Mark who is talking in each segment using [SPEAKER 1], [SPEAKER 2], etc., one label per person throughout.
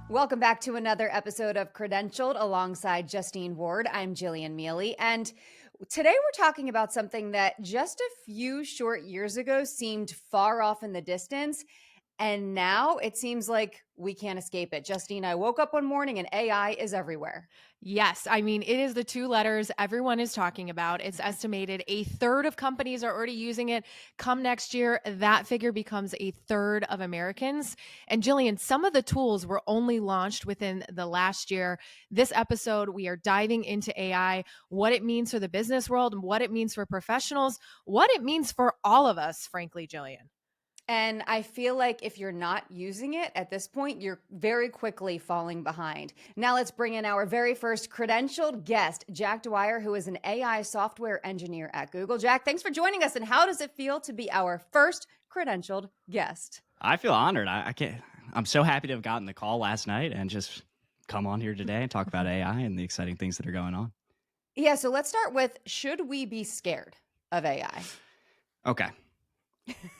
[SPEAKER 1] Welcome back to another episode of Credentialed alongside Justine Ward. I'm Jillian Mealy, and today we're talking about something that just a few short years ago seemed far off in the distance, and now it seems like we can't escape it. Justine, I woke up one morning and AI is everywhere.
[SPEAKER 2] Yes. I mean, it is the two letters everyone is talking about. It's estimated a third of companies are already using it. Come next year, that figure becomes a third of Americans. And Jillian, some of the tools were only launched within the last year. This episode, we are diving into AI, what it means for the business world, and what it means for professionals, what it means for all of us, frankly, Jillian.
[SPEAKER 1] And I feel like if you're not using it at this point, you're very quickly falling behind. Now let's bring in our very first credentialed guest, Jack Dwyer, who is an AI software engineer at Google. Jack, thanks for joining us. And how does it feel to be our first credentialed guest?
[SPEAKER 3] I feel honored. I can't. I'm so happy to have gotten the call last night and just come on here today and talk about AI and the exciting things that are going on.
[SPEAKER 1] Yeah, so let's start with, should we be scared of AI?
[SPEAKER 3] Okay.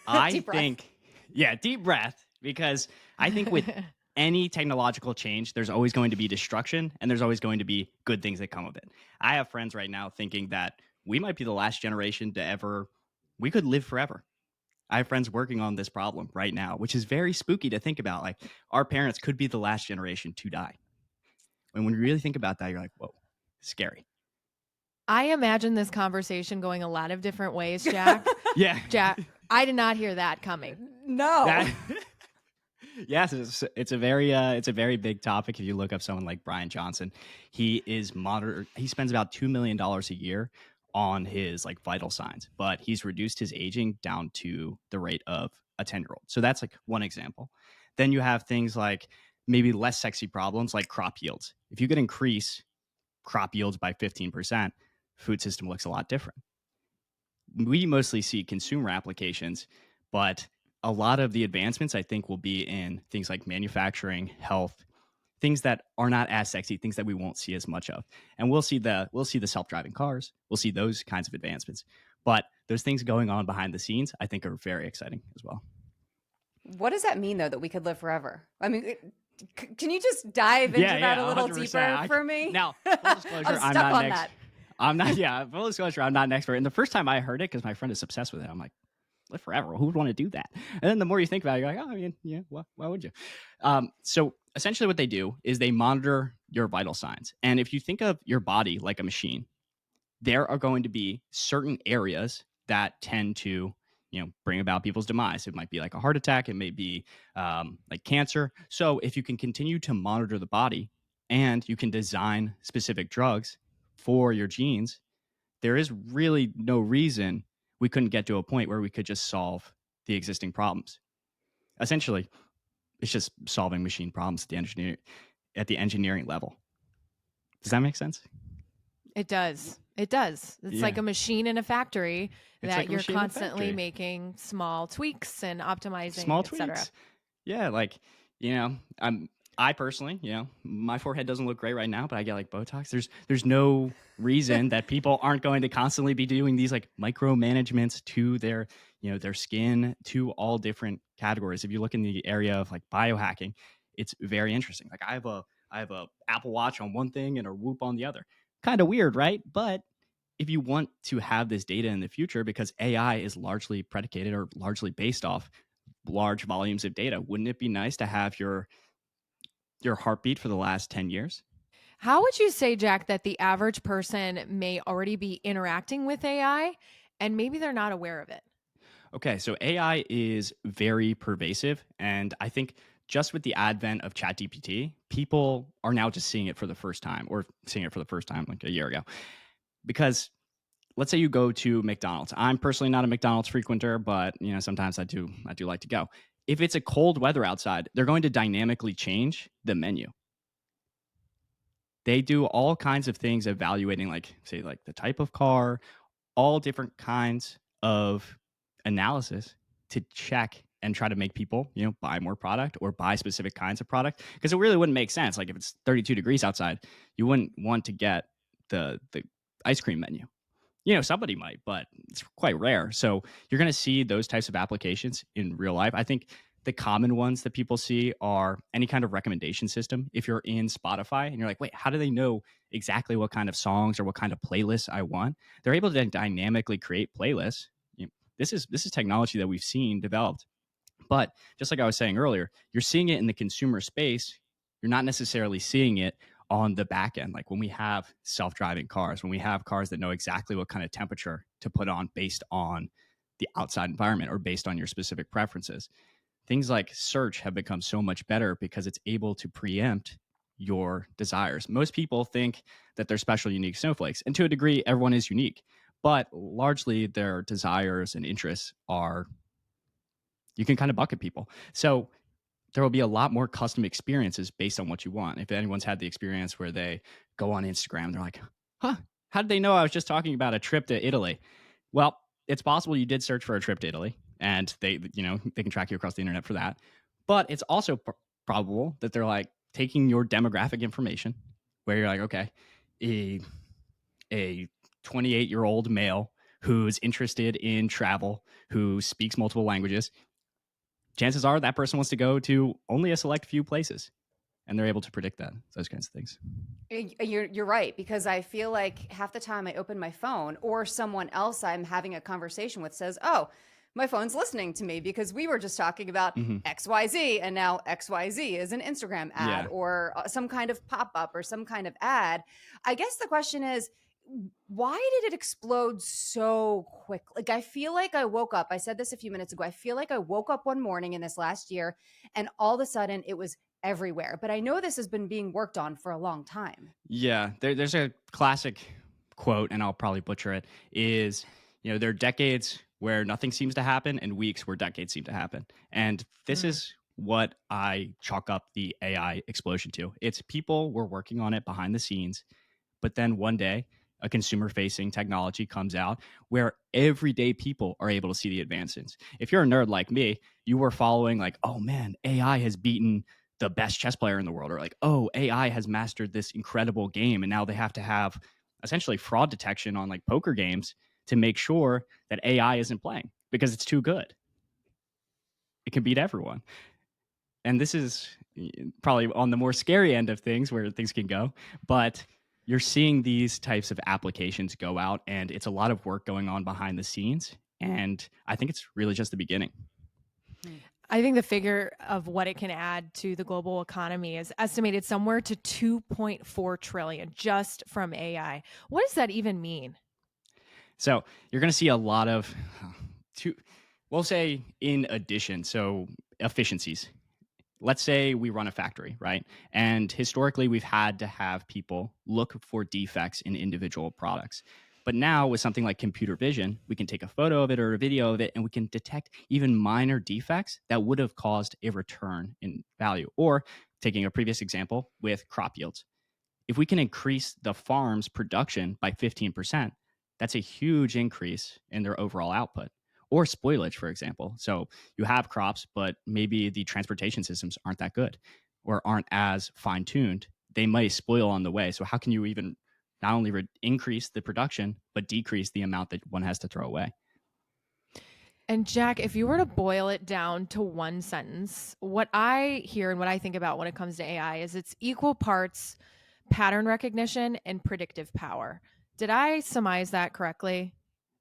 [SPEAKER 3] I
[SPEAKER 1] Deep breath.
[SPEAKER 3] think, yeah, deep breath, because I think with any technological change, there's always going to be destruction and there's always going to be good things that come of it. I have friends right now thinking that we might be the last generation to ever, we could live forever. I have friends working on this problem right now, which is very spooky to think about. Like, our parents could be the last generation to die. And when you really think about that, you're like, whoa, scary.
[SPEAKER 2] I imagine this conversation going a lot of different ways, Jack.
[SPEAKER 3] Yeah.
[SPEAKER 2] Jack, I did not hear that coming.
[SPEAKER 1] No.
[SPEAKER 3] Yes, it's a very big topic. If you look up someone like Brian Johnson, he spends about $2 million a year on his like vital signs, but he's reduced his aging down to the rate of a 10-year-old. So that's like one example. Then you have things like maybe less sexy problems like crop yields. If you could increase crop yields by 15%, food system looks a lot different. We mostly see consumer applications, but a lot of the advancements I think will be in things like manufacturing, health, things that are not as sexy, things that we won't see as much of. And we'll see the self-driving cars, we'll see those kinds of advancements. But those things going on behind the scenes, I think, are very exciting as well.
[SPEAKER 1] What does that mean, though, that we could live forever? I mean, can you just dive into that a little
[SPEAKER 3] 100%.
[SPEAKER 1] deeper for me?
[SPEAKER 3] Now, full disclosure,
[SPEAKER 1] I'm
[SPEAKER 3] I'm
[SPEAKER 1] stuck
[SPEAKER 3] not
[SPEAKER 1] on
[SPEAKER 3] an
[SPEAKER 1] that.
[SPEAKER 3] I'm not. Yeah, full disclosure, I'm not an expert. And the first time I heard it, because my friend is obsessed with it, I'm like, live forever. Who would want to do that? And then the more you think about it, you're like, oh, I mean, yeah, why would you? So essentially, what they do is they monitor your vital signs. And if you think of your body like a machine, there are going to be certain areas that tend to, bring about people's demise. It might be like a heart attack. It may be like cancer. So if you can continue to monitor the body and you can design specific drugs for your genes, there is really no reason we couldn't get to a point where we could just solve the existing problems. Essentially, it's just solving machine problems at the engineering level. Does that make sense?
[SPEAKER 2] It does. It does. It's like a machine in a factory
[SPEAKER 3] It's
[SPEAKER 2] that
[SPEAKER 3] like a
[SPEAKER 2] you're
[SPEAKER 3] machine in a
[SPEAKER 2] constantly
[SPEAKER 3] factory.
[SPEAKER 2] making small tweaks and optimizing,
[SPEAKER 3] Small
[SPEAKER 2] etc.
[SPEAKER 3] tweaks. Yeah, like, I personally, my forehead doesn't look great right now, but I get like Botox. There's no reason that people aren't going to constantly be doing these like micromanagements to their skin, to all different categories. If you look in the area of like biohacking, it's very interesting. Like, I have a Apple Watch on one thing and a Whoop on the other. Kind of weird, right? But if you want to have this data in the future, because AI is largely predicated or largely based off large volumes of data, wouldn't it be nice to have your heartbeat for the last 10 years?
[SPEAKER 2] How would you say, Jack, that the average person may already be interacting with AI and maybe they're not aware of it?
[SPEAKER 3] Okay, so AI is very pervasive. And I think just with the advent of ChatGPT, people are now just seeing it for the first time, or seeing it for the first time like a year ago. Because let's say you go to McDonald's. I'm personally not a McDonald's frequenter, but sometimes I do like to go. If it's a cold weather outside, they're going to dynamically change the menu. They do all kinds of things evaluating, like, say, like the type of car, all different kinds of analysis to check and try to make people, buy more product or buy specific kinds of product. Because it really wouldn't make sense. Like, if it's 32 degrees outside, you wouldn't want to get the ice cream menu. Somebody might, but it's quite rare. So you're going to see those types of applications in real life. I think the common ones that people see are any kind of recommendation system. If you're in Spotify and you're like, wait, how do they know exactly what kind of songs or what kind of playlists I want? They're able to dynamically create playlists. This is technology that we've seen developed. But just like I was saying earlier, you're seeing it in the consumer space. You're not necessarily seeing it on the back end. Like when we have self-driving cars, when we have cars that know exactly what kind of temperature to put on based on the outside environment or based on your specific preferences. Things like search have become so much better because it's able to preempt your desires. Most people think that they're special, unique snowflakes. And to a degree, everyone is unique. But largely their desires and interests are, you can kind of bucket people. So there will be a lot more custom experiences based on what you want. If anyone's had the experience where they go on Instagram, they're like, huh, how did they know I was just talking about a trip to Italy? Well, it's possible you did search for a trip to Italy and they can track you across the internet for that. But it's also probable that they're like taking your demographic information where you're like, okay, a, a 28-year-old male who's interested in travel, who speaks multiple languages, chances are that person wants to go to only a select few places, and they're able to predict that, those kinds of things.
[SPEAKER 1] You're right, because I feel like half the time I open my phone or someone else I'm having a conversation with says, "Oh, my phone's listening to me because we were just talking about
[SPEAKER 3] Mm-hmm.
[SPEAKER 1] XYZ and now XYZ is an Instagram ad
[SPEAKER 3] Yeah.
[SPEAKER 1] or some kind of pop-up or some kind of ad." I guess the question is, why did it explode so quick? Like, I feel like I woke up, I said this a few minutes ago. I feel like I woke up one morning in this last year and all of a sudden it was everywhere. But I know this has been being worked on for a long time.
[SPEAKER 3] Yeah, there's a classic quote, and I'll probably butcher it. Is there are decades where nothing seems to happen, and weeks where decades seem to happen, and this
[SPEAKER 1] Mm.
[SPEAKER 3] is what I chalk up the AI explosion to. It's people were working on it behind the scenes. But then one day, a consumer facing technology comes out where everyday people are able to see the advancements. If you're a nerd like me, you were following, like, oh man, AI has beaten the best chess player in the world, or like, oh, AI has mastered this incredible game. And now they have to have essentially fraud detection on like poker games to make sure that AI isn't playing because it's too good. It can beat everyone. And this is probably on the more scary end of things where things can go, but you're seeing these types of applications go out, and it's a lot of work going on behind the scenes, and I think it's really just the beginning.
[SPEAKER 2] I think the figure of what it can add to the global economy is estimated somewhere to 2.4 trillion just from AI. What does that even mean?
[SPEAKER 3] So you're going to see a lot of we'll say in addition, so efficiencies. Let's say we run a factory, right? And historically, we've had to have people look for defects in individual products. But now, with something like computer vision, we can take a photo of it or a video of it, and we can detect even minor defects that would have caused a return in value. Or taking a previous example with crop yields, if we can increase the farm's production by 15%, that's a huge increase in their overall output. Or spoilage, for example. So you have crops, but maybe the transportation systems aren't that good or aren't as fine tuned. They might spoil on the way. So how can you even not only increase the production, but decrease the amount that one has to throw away?
[SPEAKER 2] And Jack, if you were to boil it down to one sentence, what I hear and what I think about when it comes to AI is it's equal parts pattern recognition and predictive power. Did I surmise that correctly?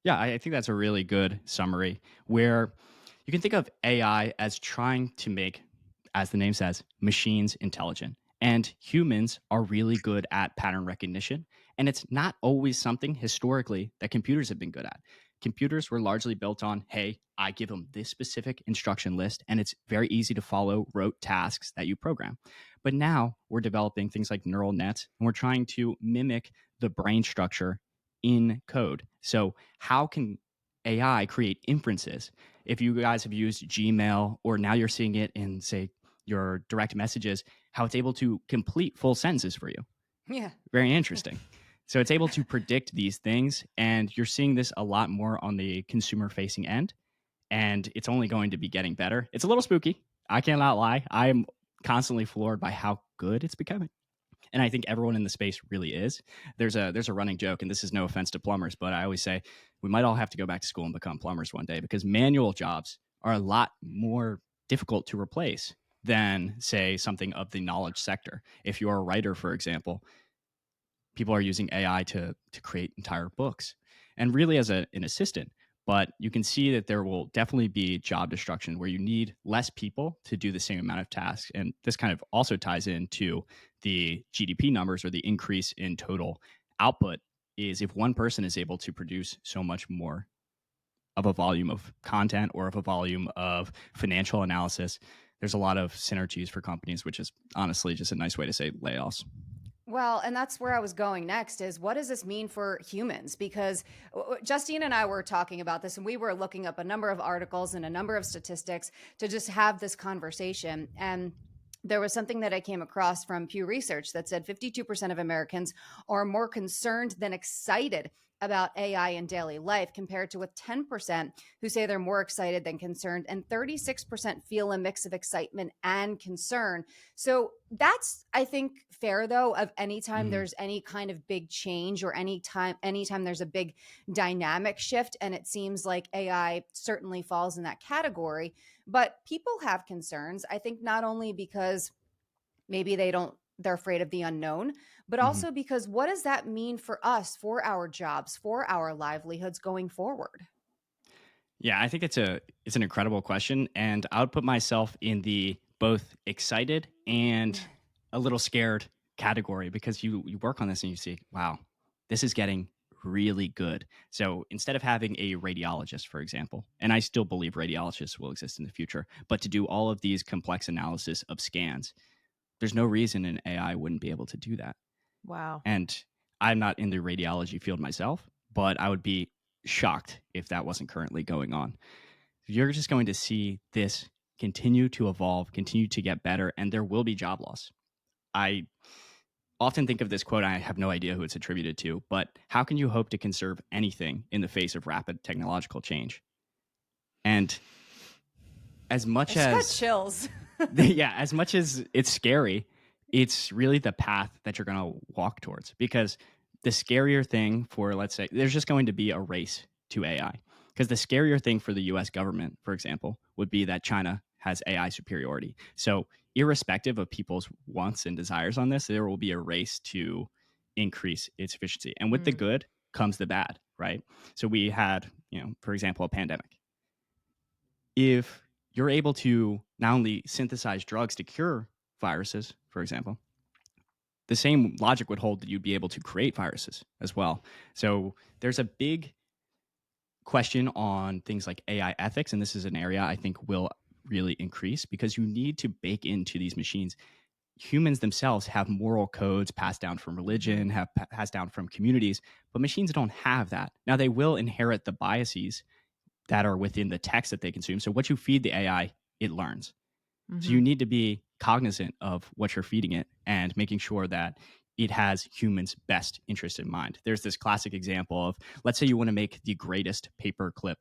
[SPEAKER 3] Yeah, I think that's a really good summary where you can think of AI as trying to make, as the name says, machines intelligent. And humans are really good at pattern recognition. And it's not always something historically that computers have been good at. Computers were largely built on, hey, I give them this specific instruction list, and it's very easy to follow rote tasks that you program. But now we're developing things like neural nets, and we're trying to mimic the brain structure in code. So, how can AI create inferences? If you guys have used Gmail, or now you're seeing it in, say, your direct messages, how it's able to complete full sentences for you.
[SPEAKER 1] Yeah.
[SPEAKER 3] Very interesting. So it's able to predict these things, and you're seeing this a lot more on the consumer facing end, and it's only going to be getting better. It's a little spooky. I cannot lie. I'm constantly floored by how good it's becoming. And I think everyone in the space really is. There's a running joke, and this is no offense to plumbers, but I always say we might all have to go back to school and become plumbers one day because manual jobs are a lot more difficult to replace than, say, something of the knowledge sector. If you're a writer, for example, people are using AI to create entire books, and really as an assistant. But you can see that there will definitely be job destruction where you need less people to do the same amount of tasks. And this kind of also ties into the GDP numbers, or the increase in total output. Is if one person is able to produce so much more of a volume of content or of a volume of financial analysis, there's a lot of synergies for companies, which is honestly just a nice way to say layoffs.
[SPEAKER 1] Well, and that's where I was going next is what does this mean for humans? Because Justine and I were talking about this and we were looking up a number of articles and a number of statistics to just have this conversation. And there was something that I came across from Pew Research that said 52% of Americans are more concerned than excited about AI in daily life, compared to with 10% who say they're more excited than concerned, and 36% feel a mix of excitement and concern. So that's, I think, fair though, of anytime
[SPEAKER 3] Mhm.
[SPEAKER 1] there's any kind of big change or anytime there's a big dynamic shift. And it seems like AI certainly falls in that category. But people have concerns, I think, not only because maybe they're afraid of the unknown, but
[SPEAKER 3] Mhm.
[SPEAKER 1] also because what does that mean for us, for our jobs, for our livelihoods going forward?
[SPEAKER 3] Yeah, I think it's an incredible question, and I would put myself in the both excited and a little scared category, because you work on this and you see, wow, this is getting really good. So instead of having a radiologist, for example, and I still believe radiologists will exist in the future, but to do all of these complex analysis of scans, there's no reason an AI wouldn't be able to do that.
[SPEAKER 2] Wow.
[SPEAKER 3] And I'm not in the radiology field myself, but I would be shocked if that wasn't currently going on. You're just going to see this continue to evolve, continue to get better, and there will be job loss. I often think of this quote, I have no idea who it's attributed to, but how can you hope to conserve anything in the face of rapid technological change? And as
[SPEAKER 1] I
[SPEAKER 3] much
[SPEAKER 1] just got
[SPEAKER 3] as
[SPEAKER 1] chills.
[SPEAKER 3] yeah, as much as it's scary, it's really the path that you're going to walk towards. Because the scarier thing for, let's say, there's just going to be a race to AI. Because the scarier thing for the US government, for example, would be that China has AI superiority. So, irrespective of people's wants and desires on this, there will be a race to increase its efficiency. And with the
[SPEAKER 2] Mm.
[SPEAKER 3] good comes the bad, right? So, we had, for example, a pandemic. If you're able to not only synthesize drugs to cure viruses, for example, the same logic would hold that you'd be able to create viruses as well. So there's a big question on things like AI ethics, and this is an area I think will really increase, because you need to bake into these machines. Humans themselves have moral codes passed down from
[SPEAKER 2] Mhm.
[SPEAKER 3] religion, have passed down from communities, but machines don't have that. Now they will inherit the biases that are within the text that they consume. So what you feed the AI, it learns. So you
[SPEAKER 2] Mhm.
[SPEAKER 3] need to be cognizant of what you're feeding it and making sure that it has humans' best interest in mind. There's this classic example of, let's say you want to make the greatest paperclip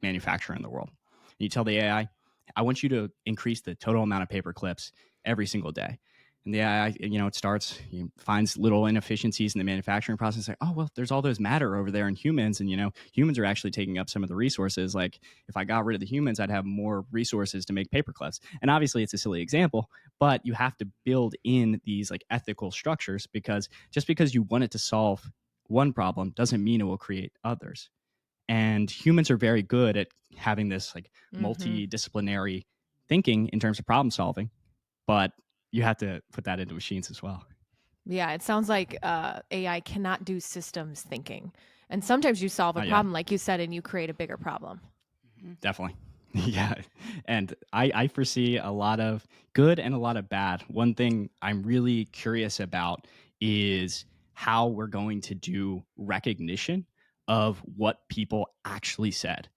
[SPEAKER 3] manufacturer in the world. And you tell the AI, I want you to increase the total amount of paper clips every single day. And the AI, it starts, finds little inefficiencies in the manufacturing process. Like, oh, well, there's all those matter over there in humans. And, humans are actually taking up some of the resources. Like, if I got rid of the humans, I'd have more resources to make paper clips. And obviously, it's a silly example, but you have to build in these like ethical structures, because just because you want it to solve one problem doesn't mean it will create others. And humans are very good at having this like
[SPEAKER 2] Mhm.
[SPEAKER 3] multidisciplinary thinking in terms of problem solving, but you have to put that into machines as well.
[SPEAKER 2] Yeah, it sounds like AI cannot do systems thinking. And sometimes you solve a
[SPEAKER 3] Not yet.
[SPEAKER 2] problem, like you said, and you create a bigger problem.
[SPEAKER 1] Mhm.
[SPEAKER 3] Definitely. Yeah. And I foresee a lot of good and a lot of bad. One thing I'm really curious about is how we're going to do recognition of what people actually said,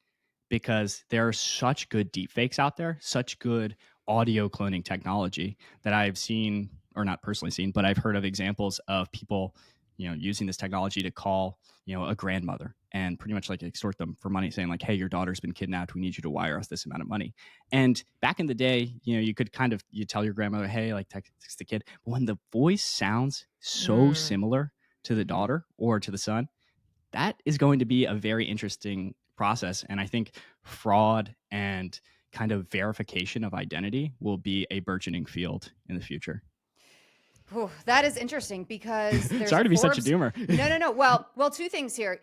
[SPEAKER 3] because there are such good deepfakes out there, such good audio cloning technology that I've seen, or not personally seen, but I've heard of examples of people, using this technology to call, a grandmother and pretty much like extort them for money, saying like, "Hey, your daughter's been kidnapped. We need you to wire us this amount of money." And back in the day, you could kind of you tell your grandmother, "Hey, like text the kid," but when the voice sounds so
[SPEAKER 2] Mm.
[SPEAKER 3] similar to the
[SPEAKER 2] Mhm.
[SPEAKER 3] daughter or to the son, that is going to be a very interesting process. And I think fraud and kind of verification of identity will be a burgeoning field in the future.
[SPEAKER 1] Whew, that is interesting because there's
[SPEAKER 3] Sorry
[SPEAKER 1] a
[SPEAKER 3] to be such a
[SPEAKER 1] Forbes.
[SPEAKER 3] doomer.
[SPEAKER 1] No. Well, two things here.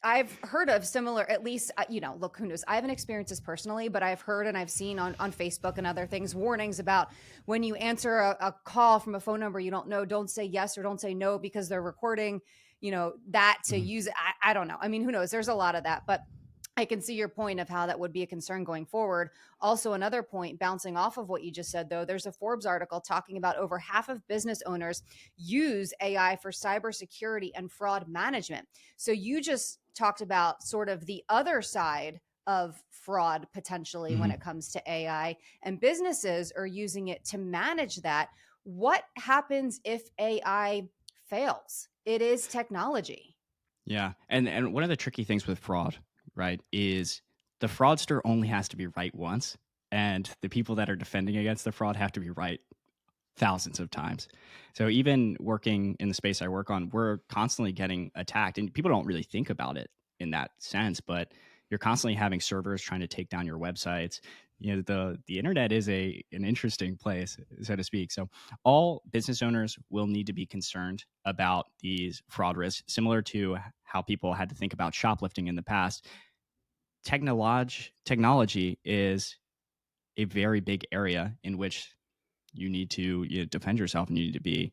[SPEAKER 1] I've heard of similar, at least, look, who knows? I haven't experienced this personally, but I've heard and I've seen on Facebook and other things warnings about when you answer a call from a phone number you don't know, don't say yes or don't say no because they're recording, that to use it. I don't know. I mean, who knows? There's a lot of that, but I can see your point of how that would be a concern going forward. Also, another point bouncing off of what you just said, though, there's a Forbes article talking about over half of business owners use AI for cybersecurity and fraud management. So you just talked about sort of the other side of fraud potentially when it comes to AI, and businesses are using it to manage that. What happens if AI fails? It is technology.
[SPEAKER 3] Yeah. And one of the tricky things with fraud, right, is the fraudster only has to be right once, and the people that are defending against the fraud have to be right thousands of times. So even working in the space I work on, we're constantly getting attacked, and people don't really think about it in that sense, but you're constantly having servers trying to take down your websites. The internet is an interesting place, so to speak. So all business owners will need to be concerned about these fraud risks, similar to how people had to think about shoplifting in the past. Technology is a very big area in which you need to defend yourself, and you need to be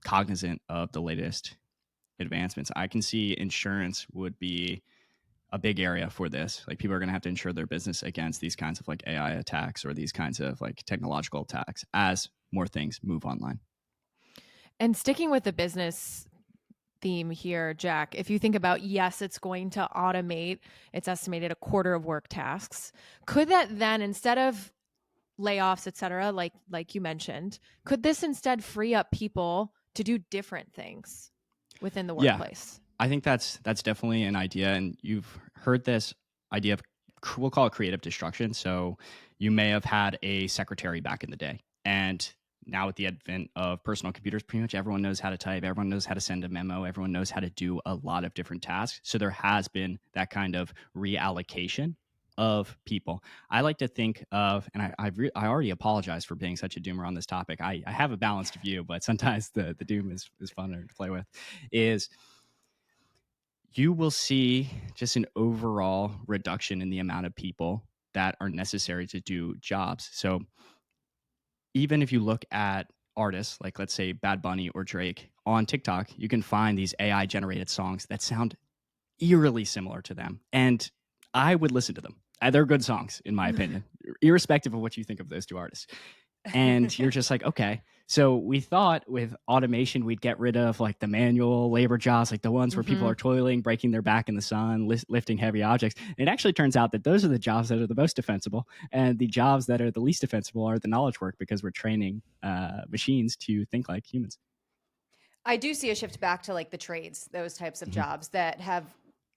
[SPEAKER 3] cognizant of the latest advancements. I can see insurance would be a big area for this. Like, people are going to have to insure their business against these kinds of like AI attacks or these kinds of like technological attacks as more things move online.
[SPEAKER 2] And sticking with the business theme here, Jack, if you think about, yes, it's going to automate, it's estimated a quarter of work tasks. Could that then, instead of layoffs, et cetera, like you mentioned, could this instead free up people to do different things within the
[SPEAKER 3] Yeah,
[SPEAKER 2] workplace?
[SPEAKER 3] I think that's definitely an idea, and you've heard this idea of, we'll call it creative destruction. So you may have had a secretary back in the day, and now with the advent of personal computers, pretty much everyone knows how to type, everyone knows how to send a memo, everyone knows how to do a lot of different tasks. So there has been that kind of reallocation of people. I like to think of, and I already apologize for being such a doomer on this topic. I have a balanced view, but sometimes the doom is funner to play with. Is you will see just an overall reduction in the amount of people that are necessary to do jobs. So even if you look at artists like, let's say, Bad Bunny or Drake on TikTok, you can find these AI generated songs that sound eerily similar to them. And I would listen to them. They're good songs, in my opinion, irrespective of what you think of those two artists. And you're just like, okay. So we thought with automation, we'd get rid of like the manual labor jobs, like the ones where people are toiling, breaking their back in the sun, lifting heavy objects. And it actually turns out that those are the jobs that are the most defensible. And the jobs that are the least defensible are the knowledge work, because we're training machines to think like humans.
[SPEAKER 1] I do see a shift back to like the trades, those types of jobs that have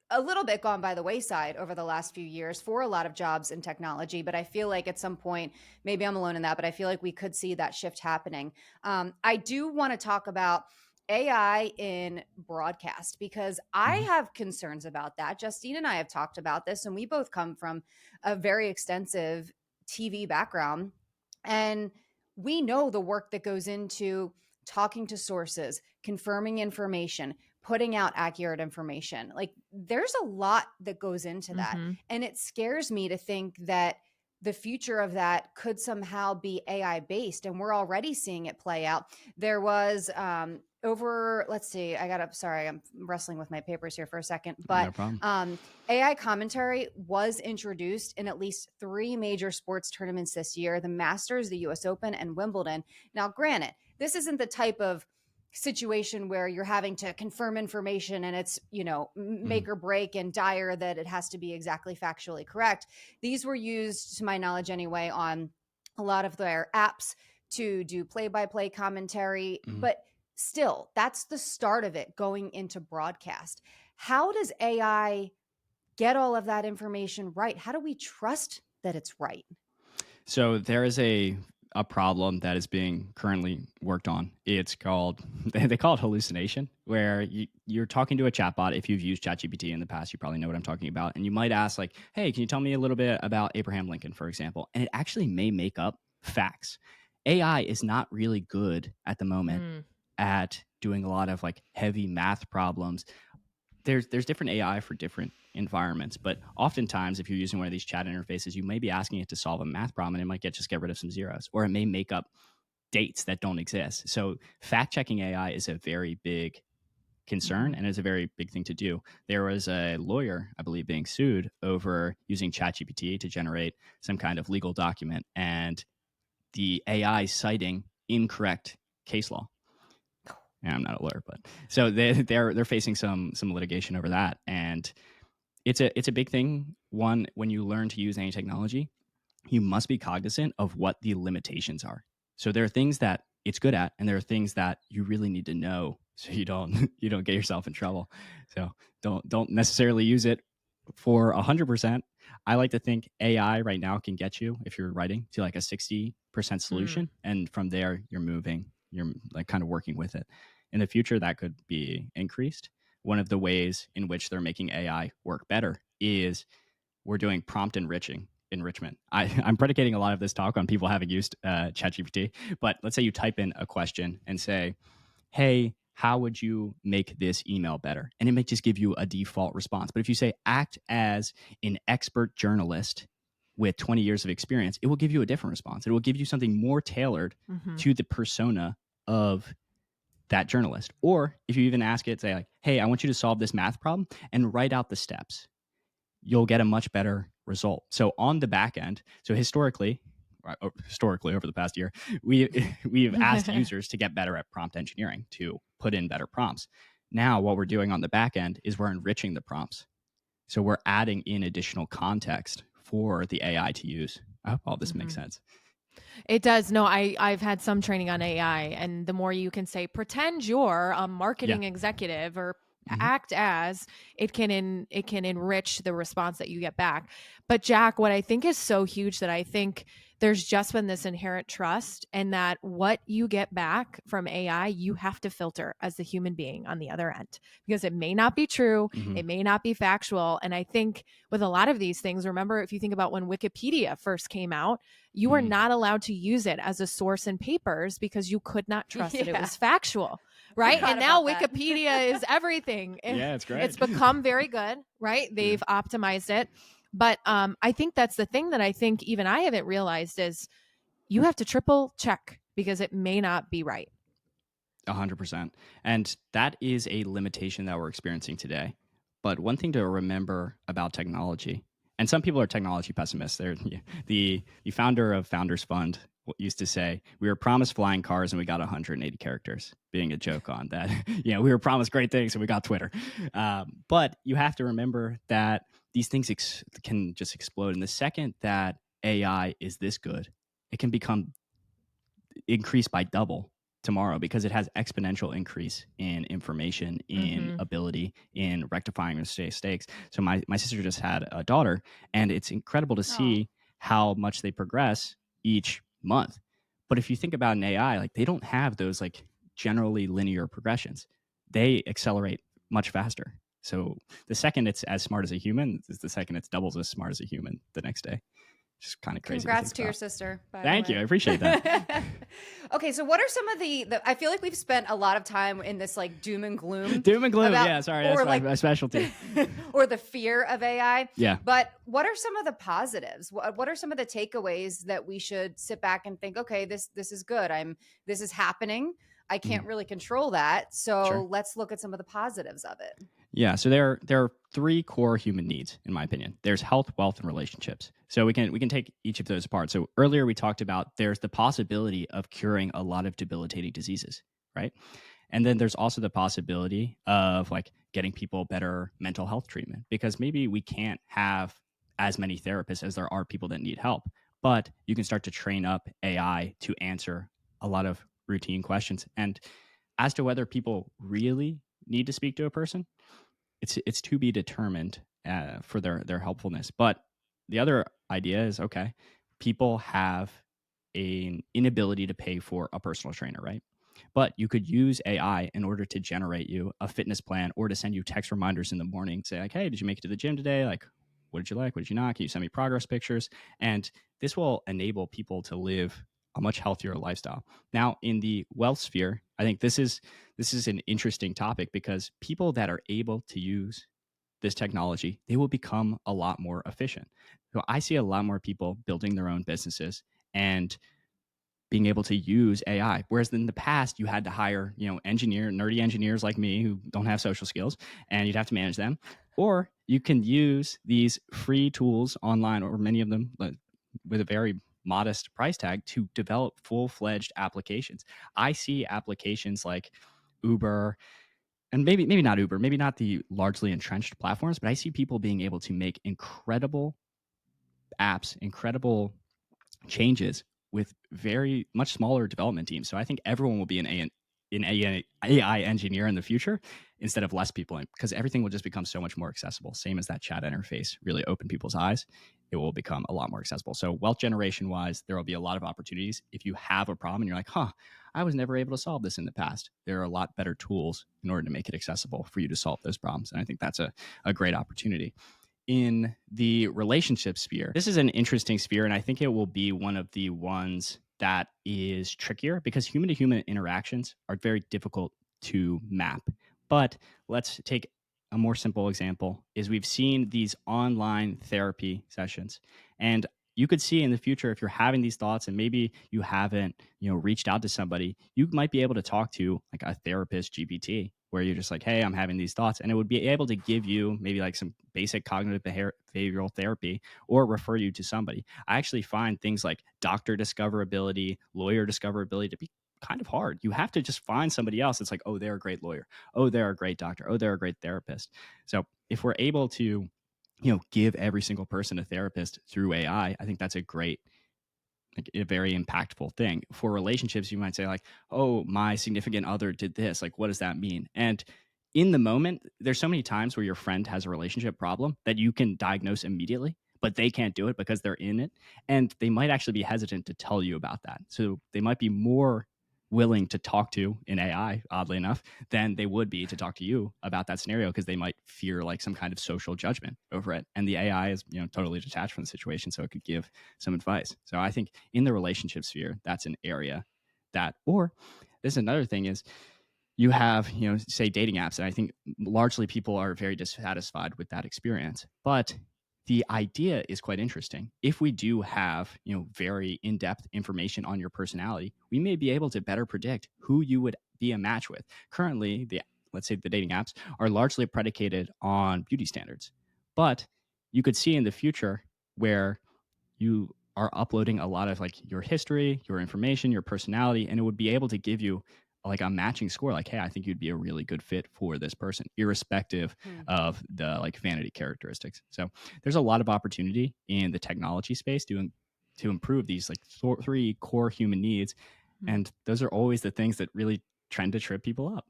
[SPEAKER 1] a little bit gone by the wayside over the last few years for a lot of jobs in technology. But I feel like at some point, maybe I'm alone in that, but I feel like we could see that shift happening. I do want to talk about AI in broadcast because I have concerns about that. Justine and I have talked about this, and we both come from a very extensive TV background. And we know the work that goes into talking to sources, confirming information, putting out accurate information. Like, there's a lot that goes into that. And it scares me to think that the future of that could somehow be AI based. And we're already seeing it play out. There was let's see, sorry, I'm wrestling with my papers here for a second, but
[SPEAKER 3] No problem.
[SPEAKER 1] AI commentary was introduced in at least 3 major sports tournaments this year: the Masters, the US Open, and Wimbledon. Now, granted, this isn't the type of situation where you're having to confirm information and it's, make or break and dire that it has to be exactly factually correct. These were used, to my knowledge anyway, on a lot of their apps to do play-by-play commentary, but still, that's the start of it going into broadcast. How does AI get all of that information right? How do we trust that it's right?
[SPEAKER 3] So there is a a problem that is being currently worked on. It's called they call it hallucination, where you're talking to a chatbot. If you've used ChatGPT in the past, you probably know what I'm talking about. And you might ask like, "Hey, can you tell me a little bit about Abraham Lincoln, for example?" And it actually may make up facts. AI is not really good at the moment
[SPEAKER 2] Mm,
[SPEAKER 3] at doing a lot of like heavy math problems. There's different AI for different environments, but oftentimes if you're using one of these chat interfaces, you may be asking it to solve a math problem and it might get rid of some zeros, or it may make up dates that don't exist. So fact checking AI is a very big concern
[SPEAKER 2] mhm.
[SPEAKER 3] and is a very big thing to do. There was a lawyer, I believe, being sued over using ChatGPT to generate some kind of legal document, and the AI citing incorrect case law. Yeah, I'm not a lawyer, but so they're facing some litigation over that, and it's a big thing. One, when you learn to use any technology, you must be cognizant of what the limitations are. So there are things that it's good at, and there are things that you really need to know so you don't you don't get yourself in trouble. So don't necessarily use it for 100%. I like to think AI right now can get you, if you're writing, to like a 60%
[SPEAKER 2] Mm,
[SPEAKER 3] solution, and from there you're like kind of working with it. In the future, that could be increased. One of the ways in which they're making AI work better is we're doing prompt enrichment. I'm predicating a lot of this talk on people having used ChatGPT, but let's say you type in a question and say, "Hey, how would you make this email better?" And it may just give you a default response. But if you say, "Act as an expert journalist with 20 years of experience," it will give you a different response. It will give you something more tailored
[SPEAKER 2] mhm.
[SPEAKER 3] to the persona of that journalist. Or if you even ask it, say like, "Hey, I want you to solve this math problem and write out the steps," you'll get a much better result. So on the back end, so historically over the past year, we we've asked users to get better at prompt engineering, to put in better prompts. Now what we're doing on the back end is we're enriching the prompts. So we're adding in additional context for the AI to use. I hope all this makes
[SPEAKER 2] Mhm.
[SPEAKER 3] sense.
[SPEAKER 2] It does. No, I've had some training on AI, and the more you can say, pretend you're a
[SPEAKER 3] Yeah.
[SPEAKER 2] marketing executive or
[SPEAKER 3] Hmm.
[SPEAKER 2] act as, it can enrich the response that you get back. But Jack, what I think is so huge that I think there's just been this inherent trust, and that what you get back from AI, you have to filter as the human being on the other end, because it may not be true,
[SPEAKER 3] Hmm.
[SPEAKER 2] it may not be factual. And I think with a lot of these things, remember, if you think about when Wikipedia first came out, you were
[SPEAKER 3] Hmm.
[SPEAKER 2] not allowed to use it as a source in papers because you could not trust that it
[SPEAKER 1] Yeah.
[SPEAKER 2] was factual, right?
[SPEAKER 1] Forgot
[SPEAKER 2] And now
[SPEAKER 1] about that.
[SPEAKER 2] Wikipedia is everything.
[SPEAKER 3] Yeah, it's great.
[SPEAKER 2] It's become very good, right?
[SPEAKER 3] Yeah.
[SPEAKER 2] They've optimized it. But I think that's the thing that I think even I haven't realized is you have to triple check because it may not be right.
[SPEAKER 3] 100%. And that is a limitation that we're experiencing today. But one thing to remember about technology, and some people are technology pessimists. They're the founder of Founders Fund used to say, "We were promised flying cars and we got 180 characters," being a joke on that. We were promised great things and we got Twitter. But you have to remember that these things can just explode. And the second that AI is this good, it can become increase by double tomorrow, because it has exponential increase in information, in
[SPEAKER 2] Mm-hmm.
[SPEAKER 3] ability, in rectifying mistakes. So my sister just had a daughter, and it's incredible to
[SPEAKER 1] Oh.
[SPEAKER 3] see how much they progress each month. But if you think about an AI, like they don't have those like generally linear progressions. They accelerate much faster. So the second it's as smart as a human is the second it's doubles as smart as a human the next day. Just kind of crazy to
[SPEAKER 1] Congrats
[SPEAKER 3] think
[SPEAKER 1] to your
[SPEAKER 3] about.
[SPEAKER 1] sister, by the
[SPEAKER 3] Thank you. I
[SPEAKER 1] way.
[SPEAKER 3] appreciate that.
[SPEAKER 1] Okay, so what are some of I feel like we've spent a lot of time in this like doom and gloom
[SPEAKER 3] Doom and gloom.
[SPEAKER 1] about,
[SPEAKER 3] Yeah, sorry, that's
[SPEAKER 1] or
[SPEAKER 3] my,
[SPEAKER 1] like,
[SPEAKER 3] my specialty.
[SPEAKER 1] or the fear of AI.
[SPEAKER 3] Yeah.
[SPEAKER 1] But what are some of the positives? What are some of the takeaways that we should sit back and think, okay, this is good. This is happening. I can't
[SPEAKER 3] Mhm.
[SPEAKER 1] really control that.
[SPEAKER 3] Sure.
[SPEAKER 1] So let's look at some of the positives of it.
[SPEAKER 3] Yeah. So there are three core human needs, in my opinion. There's health, wealth, and relationships. So we can take each of those apart. So earlier we talked about there's the possibility of curing a lot of debilitating diseases, right? And then there's also the possibility of like getting people better mental health treatment, because maybe we can't have as many therapists as there are people that need help. But you can start to train up AI to answer a lot of routine questions. And as to whether people really need to speak to a person, it's to be determined for their helpfulness. But the other idea is, okay, people have an inability to pay for a personal trainer, right? But you could use AI in order to generate you a fitness plan or to send you text reminders in the morning, say like, hey, did you make it to the gym today? Like, what did you like? What did you not? Can you send me progress pictures? And this will enable people to live a much healthier lifestyle. Now, in the wealth sphere, I think this is an interesting topic because people that are able to use this technology, they will become a lot more efficient. So I see a lot more people building their own businesses and being able to use AI. Whereas in the past, you had to hire, nerdy engineers like me who don't have social skills, and you'd have to manage them. Or you can use these free tools online, or many of them with a very modest price tag, to develop full-fledged applications. I see applications like Uber, and maybe not Uber, maybe not the largely entrenched platforms, but I see people being able to make incredible apps, incredible changes with very much smaller development teams. So I think everyone will be an AI engineer in the future instead of less people, because everything will just become so much more accessible. Same as that chat interface really opened people's eyes. It will become a lot more accessible. So wealth generation wise, there will be a lot of opportunities. If you have a problem and you're like, I was never able to solve this in the past, there are a lot better tools in order to make it accessible for you to solve those problems. And I think that's a great opportunity. In the relationship sphere, this is an interesting sphere, and I think it will be one of the ones that is trickier because human to human interactions are very difficult to map. But let's take a more simple example is we've seen these online therapy sessions, and you could see in the future, if you're having these thoughts and maybe you haven't reached out to somebody, you might be able to talk to like a therapist GPT, where you're just like, hey, I'm having these thoughts, and it would be able to give you maybe like some basic cognitive behavioral therapy or refer you to somebody. I actually find things like doctor discoverability, lawyer discoverability to be kind of hard. You have to just find somebody else that's like, oh, they're a great lawyer, oh, they're a great doctor, oh, they're a great therapist. So if we're able to give every single person a therapist through AI, I think that's a great, like, a very impactful thing. For relationships, you might say like, oh, my significant other did this, like, what does that mean? And in the moment, there's so many times where your friend has a relationship problem that you can diagnose immediately, but they can't do it because they're in it, and they might actually be hesitant to tell you about that. So they might be more willing to talk to an AI, oddly enough, than they would be to talk to you about that scenario, because they might fear like some kind of social judgment over it. And the AI is, totally detached from the situation, so it could give some advice. So I think in the relationship sphere, that's an area that, or this is another thing is, you have, say dating apps, and I think largely people are very dissatisfied with that experience. But the idea is quite interesting. If we do have, very in-depth information on your personality, we may be able to better predict who you would be a match with. Currently, let's say the dating apps are largely predicated on beauty standards, but you could see in the future where you are uploading a lot of like your history, your information, your personality, and it would be able to give you like a matching score. Like, hey, I think you'd be a really good fit for this person, irrespective of the like vanity characteristics. So there's a lot of opportunity in the technology space to improve these like three core human needs, and those are always the things that really trend to trip people up.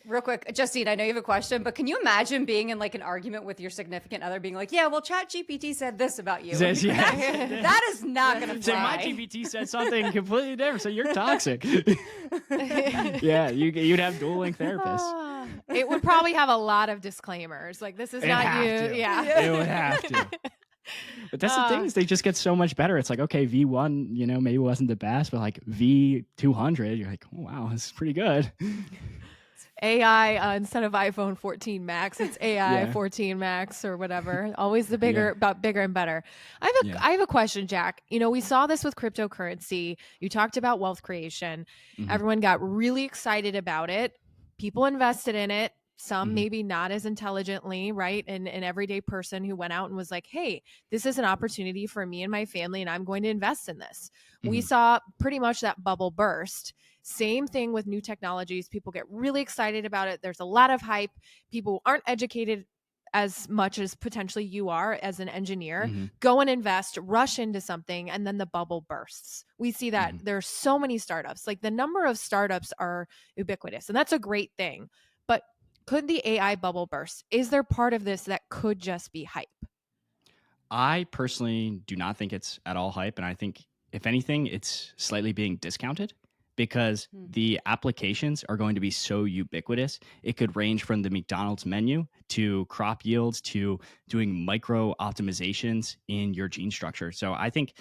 [SPEAKER 1] Real quick, Justine, I know you have a question, but can you imagine being in like an argument with your significant other being like, yeah, well, Chat GPT said this about you.
[SPEAKER 3] Says, yeah.
[SPEAKER 1] That is not going to
[SPEAKER 3] So
[SPEAKER 1] fly.
[SPEAKER 3] my GPT said something completely different, so you're toxic. Yeah, you'd have dueling therapists.
[SPEAKER 2] It would probably have a lot of disclaimers. Like, this is
[SPEAKER 3] It'd
[SPEAKER 2] not
[SPEAKER 3] have
[SPEAKER 2] you.
[SPEAKER 3] to.
[SPEAKER 2] Yeah.
[SPEAKER 3] It would have to. But that's the thing, is they just get so much better. It's like, okay, V1, maybe wasn't the best, but like V200, you're like, oh, wow, this is pretty good.
[SPEAKER 2] AI instead of iPhone 14 Max, it's AI
[SPEAKER 3] Yeah.
[SPEAKER 2] 14 Max or whatever. Always the bigger, about bigger and better. I have a question, Jack. We saw this with cryptocurrency. You talked about wealth creation.
[SPEAKER 3] Mhm.
[SPEAKER 2] Everyone got really excited about it. People invested in it. Some
[SPEAKER 3] Mhm.
[SPEAKER 2] maybe not as intelligently, right? And an everyday person who went out and was like, hey, this is an opportunity for me and my family, and I'm going to invest in this. We
[SPEAKER 3] Mhm.
[SPEAKER 2] saw pretty much that bubble burst. Same thing with new technologies. People get really excited about it. There's a lot of hype. People aren't educated as much as potentially you are as an engineer.
[SPEAKER 3] Mhm.
[SPEAKER 2] Go and invest, rush into something, and then the bubble bursts. We see that there's so many startups. Like, the number of startups are ubiquitous, and that's a great thing. But could the AI bubble burst? Is there part of this that could just be hype?
[SPEAKER 3] I personally do not think it's at all hype, and I think if anything, it's slightly being discounted because
[SPEAKER 1] Hmm.
[SPEAKER 3] the applications are going to be so ubiquitous. It could range from the McDonald's menu to crop yields to doing micro optimizations in your gene structure. So I think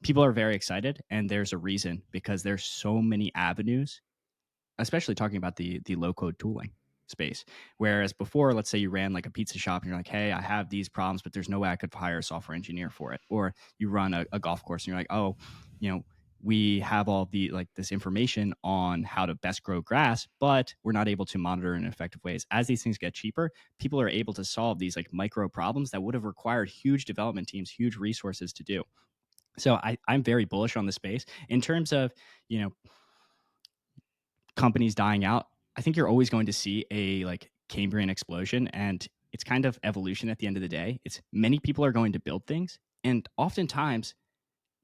[SPEAKER 3] people are very excited, and there's a reason because there's so many avenues, especially talking about the low code tooling space. Whereas before, let's say you ran like a pizza shop and you're like, hey, I have these problems, but there's no way I could hire a software engineer for it. Or you run a golf course and you're like, oh, you know, we have all the like this information on how to best grow grass, but we're not able to monitor in effective ways. As these things get cheaper, people are able to solve these like micro problems that would have required huge development teams, huge resources to do. So I'm very bullish on the space in terms of, you know, companies dying out. I think you're always going to see a like Cambrian explosion, and it's kind of evolution at the end of the day. It's many people are going to build things, and oftentimes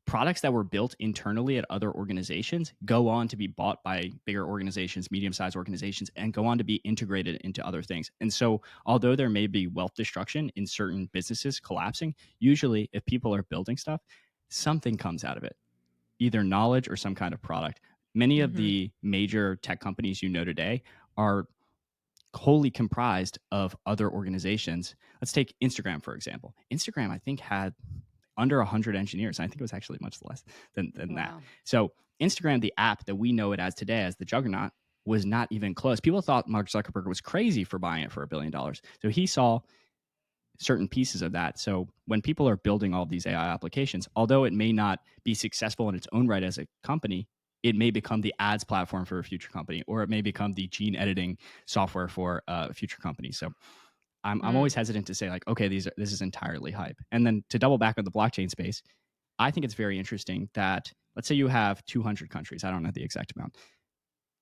[SPEAKER 3] products that were built internally at other organizations go on to be bought by bigger organizations, medium-sized organizations, and go on to be integrated into other things. And so although there may be wealth destruction in certain businesses collapsing, usually if people are building stuff, something comes out of it, either knowledge or some kind of product. Many of the major tech companies you know today are wholly comprised of other organizations. Let's take Instagram, for example. Instagram, I think, had under 100 engineers. I think it was actually much less than that.
[SPEAKER 1] Wow.
[SPEAKER 3] So Instagram, the app that we know it as today as the juggernaut, was not even close. People thought Mark Zuckerberg was crazy for buying it for $1 billion. So he saw certain pieces of that. So when people are building all these AI applications, although it may not be successful in its own right as a company, it may become the ads platform for a future company, or it may become the gene editing software for a future company. So I'm always hesitant to say like, okay, this is entirely hype. And then to double back on the blockchain space, I think it's very interesting that let's say you have 200 countries. I don't know the exact amount.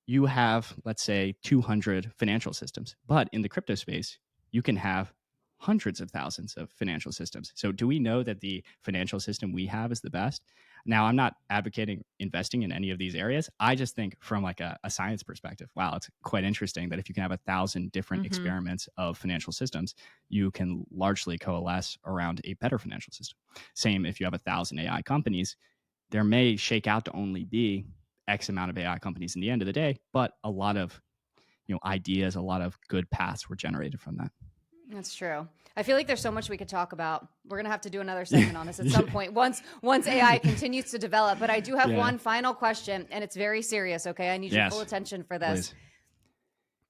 [SPEAKER 3] You have, let's say, 200 financial systems, but in the crypto space, you can have hundreds of thousands of financial systems. So do we know that the financial system we have is the best? Now, I'm not advocating investing in any of these areas. I just think from like a science perspective, wow, it's quite interesting that if you can have 1,000 different experiments of financial systems, you can largely coalesce around a better financial system. Same if you have 1,000 AI companies, there may shake out to only be X amount of AI companies in the end of the day, but a lot of ideas, a lot of good paths were generated from that.
[SPEAKER 1] That's true. I feel like there's so much we could talk about. We're gonna have to do another segment on this at some point once AI continues to develop. But I do have one final question, and it's very serious. Okay, I need your full attention for this.
[SPEAKER 3] Please.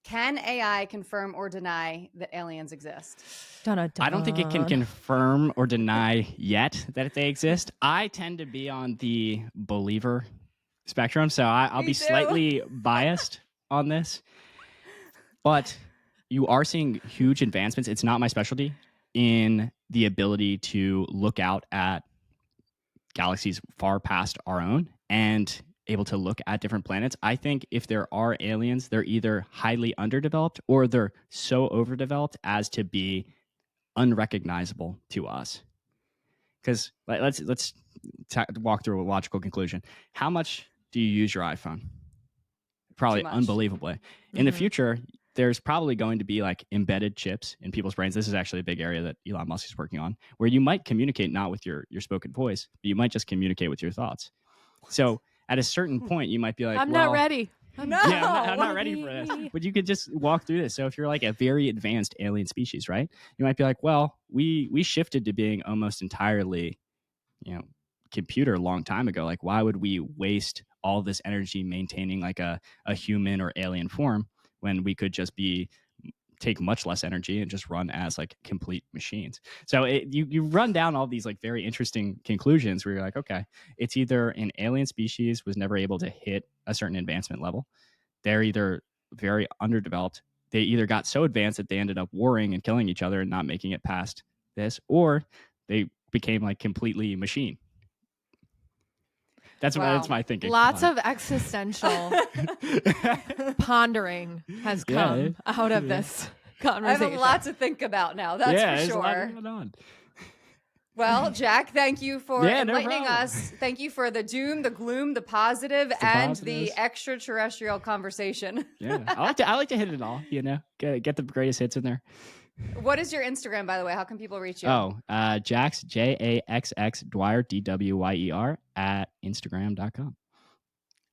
[SPEAKER 1] Can AI confirm or deny that aliens exist?
[SPEAKER 3] I don't think it can confirm or deny yet that they exist. I tend to be on the believer spectrum, so I'll be slightly biased on this. But you are seeing huge advancements. It's not my specialty in the ability to look out at galaxies far past our own and able to look at different planets. I think if there are aliens, they're either highly underdeveloped or they're so overdeveloped as to be unrecognizable to us. Because let's walk through a logical conclusion. How much do you use your iPhone? Probably unbelievably. In the future, there's probably going to be like embedded chips in people's brains. This is actually a big area that Elon Musk is working on, where you might communicate not with your spoken voice, but you might just communicate with your thoughts. So at a certain point, you might be like,
[SPEAKER 2] I'm not ready.
[SPEAKER 1] No,
[SPEAKER 3] I'm not ready for this. But you could just walk through this. So if you're like a very advanced alien species, right? You might be like, well, we shifted to being almost entirely, computer a long time ago. Like, why would we waste all this energy maintaining like a human or alien form when we could just take much less energy and just run as like complete machines? So you run down all these like very interesting conclusions where you're like, okay, it's either an alien species was never able to hit a certain advancement level. They're either very underdeveloped. They either got so advanced that they ended up warring and killing each other and not making it past this, or they became like completely machine. That's my thinking.
[SPEAKER 2] Lots of existential pondering has come out of this conversation.
[SPEAKER 1] I have a lot to think about now. That's for sure. Well, Jack, thank you for enlightening us. Thank you for the doom, the gloom, the positive, and the extraterrestrial conversation.
[SPEAKER 3] I like to hit it all. Get the greatest hits in there.
[SPEAKER 1] What is your Instagram, by the way? How can people reach you?
[SPEAKER 3] Oh, Jax, Jaxx Dwyer, Dwyer at Instagram.com.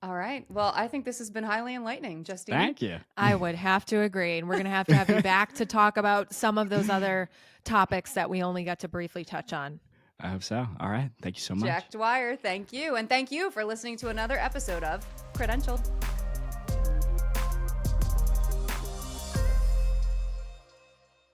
[SPEAKER 1] All right. Well, I think this has been highly enlightening, Justine.
[SPEAKER 3] Thank you.
[SPEAKER 2] I would have to agree. And we're going to have you back to talk about some of those other topics that we only got to briefly touch on.
[SPEAKER 3] I hope so. All right. Thank you so much.
[SPEAKER 1] Jack Dwyer, thank you. And thank you for listening to another episode of Credentialed.